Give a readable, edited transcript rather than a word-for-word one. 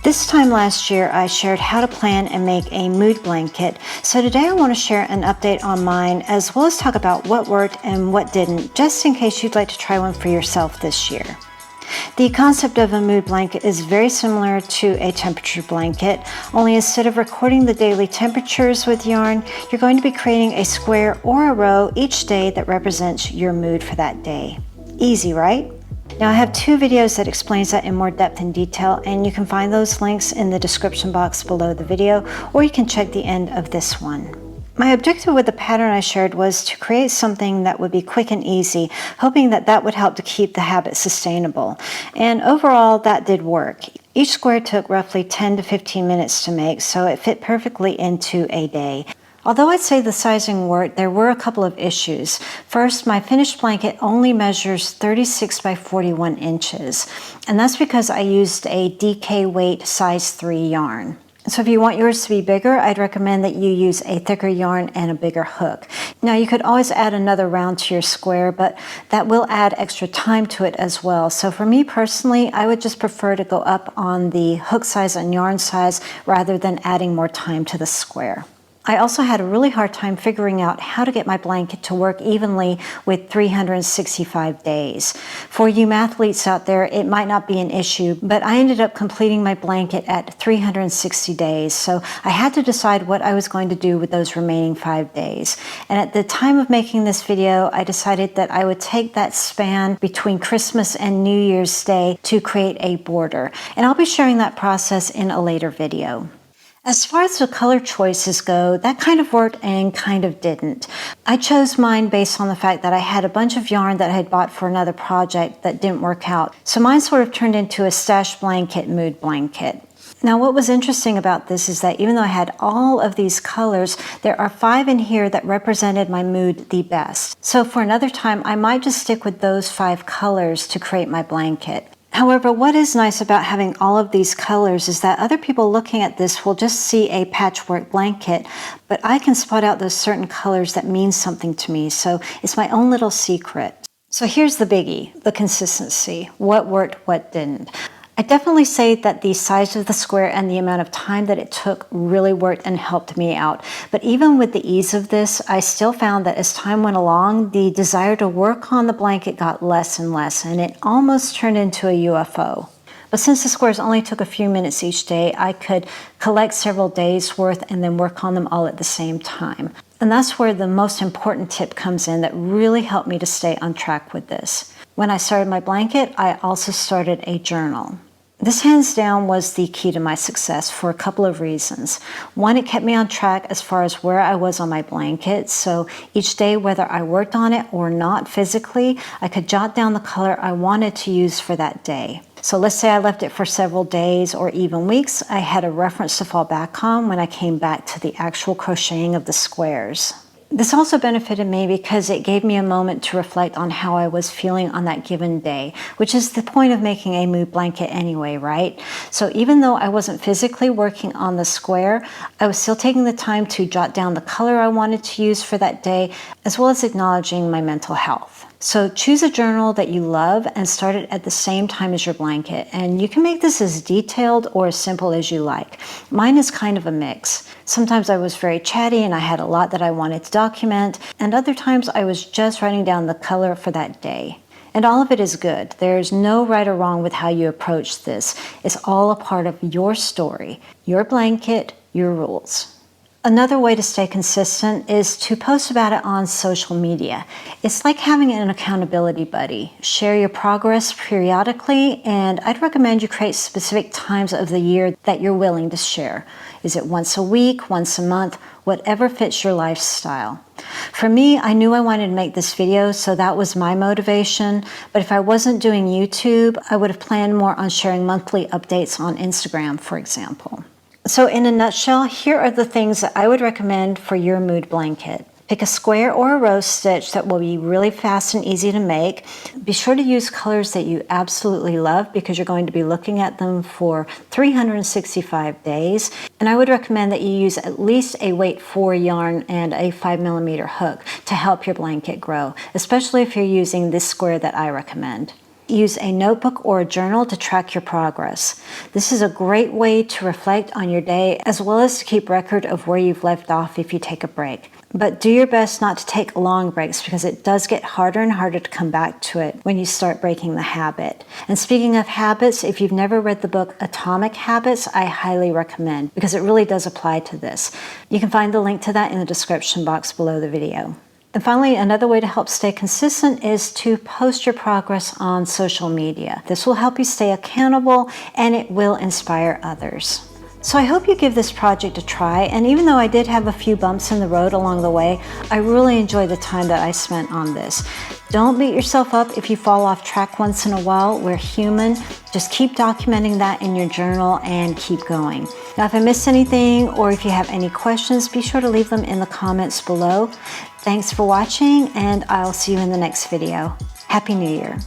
This time last year, I shared how to plan and make a mood blanket. So today I want to share an update on mine, as well as talk about what worked and what didn't, just in case you'd like to try one for yourself this year. The concept of a mood blanket is very similar to a temperature blanket, only instead of recording the daily temperatures with yarn, you're going to be creating a square or a row each day that represents your mood for that day. Easy, right? Now I have two videos that explains that in more depth and detail, and you can find those links in the description box below the video, or you can check the end of this one. My objective with the pattern I shared was to create something that would be quick and easy, hoping that that would help to keep the habit sustainable. And overall, that did work. Each square took roughly 10 to 15 minutes to make, so it fit perfectly into a day. Although I'd say the sizing worked, there were a couple of issues. First, my finished blanket only measures 36 by 41 inches, and that's because I used a DK weight size 3 yarn. So if you want yours to be bigger, I'd recommend that you use a thicker yarn and a bigger hook. Now you could always add another round to your square, but that will add extra time to it as well. So for me personally, I would just prefer to go up on the hook size and yarn size rather than adding more time to the square. I also had a really hard time figuring out how to get my blanket to work evenly with 365 days. For you mathletes out there, it might not be an issue, but I ended up completing my blanket at 360 days. So I had to decide what I was going to do with those remaining 5 days. And at the time of making this video, I decided that I would take that span between Christmas and New Year's Day to create a border. And I'll be sharing that process in a later video. As far as the color choices go, that kind of worked and kind of didn't. I chose mine based on the fact that I had a bunch of yarn that I had bought for another project that didn't work out. So mine sort of turned into a stash blanket, mood blanket. Now what was interesting about this is that even though I had all of these colors, there are 5 in here that represented my mood the best. So for another time, I might just stick with those 5 colors to create my blanket. However, what is nice about having all of these colors is that other people looking at this will just see a patchwork blanket, but I can spot out those certain colors that mean something to me, so it's my own little secret. So here's the biggie, the consistency. What worked, what didn't. I definitely say that the size of the square and the amount of time that it took really worked and helped me out. But even with the ease of this, I still found that as time went along, the desire to work on the blanket got less and less, and it almost turned into a UFO. But since the squares only took a few minutes each day, I could collect several days worth and then work on them all at the same time. And that's where the most important tip comes in that really helped me to stay on track with this. When I started my blanket, I also started a journal. This hands down was the key to my success for a couple of reasons. One, it kept me on track as far as where I was on my blanket, so each day, whether I worked on it or not physically, I could jot down the color I wanted to use for that day. So let's say I left it for several days or even weeks, I had a reference to fall back on when I came back to the actual crocheting of the squares. This also benefited me because it gave me a moment to reflect on how I was feeling on that given day, which is the point of making a mood blanket anyway, right? So even though I wasn't physically working on the square, I was still taking the time to jot down the color I wanted to use for that day, as well as acknowledging my mental health. So choose a journal that you love and start it at the same time as your blanket. And you can make this as detailed or as simple as you like. Mine is kind of a mix. Sometimes I was very chatty and I had a lot that I wanted to document, and other times I was just writing down the color for that day. And all of it is good. There's no right or wrong with how you approach this. It's all a part of your story, your blanket, your rules. Another way to stay consistent is to post about it on social media. It's like having an accountability buddy. Share your progress periodically, and I'd recommend you create specific times of the year that you're willing to share. Is it once a week, once a month, whatever fits your lifestyle? For me, I knew I wanted to make this video, so that was my motivation. But if I wasn't doing YouTube, I would have planned more on sharing monthly updates on Instagram, for example. So in a nutshell, here are the things that I would recommend for your mood blanket. Pick a square or a row stitch that will be really fast and easy to make. Be sure to use colors that you absolutely love because you're going to be looking at them for 365 days. And I would recommend that you use at least a weight 4 yarn and a 5mm hook to help your blanket grow, especially if you're using this square that I recommend. use a notebook or a journal to track your progress. This is a great way to reflect on your day as well as to keep record of where you've left off if you take a break. But do your best not to take long breaks because it does get harder and harder to come back to it when you start breaking the habit. And speaking of habits, if you've never read the book Atomic Habits, I highly recommend because it really does apply to this. You can find the link to that in the description box below the video. And finally, another way to help stay consistent is to post your progress on social media. This will help you stay accountable and it will inspire others. So I hope you give this project a try, and even though I did have a few bumps in the road along the way, I really enjoyed the time that I spent on this. Don't beat yourself up if you fall off track once in a while. We're human. Just keep documenting that in your journal and keep going. Now, if I missed anything or if you have any questions, be sure to leave them in the comments below. Thanks for watching, and I'll see you in the next video. Happy New Year.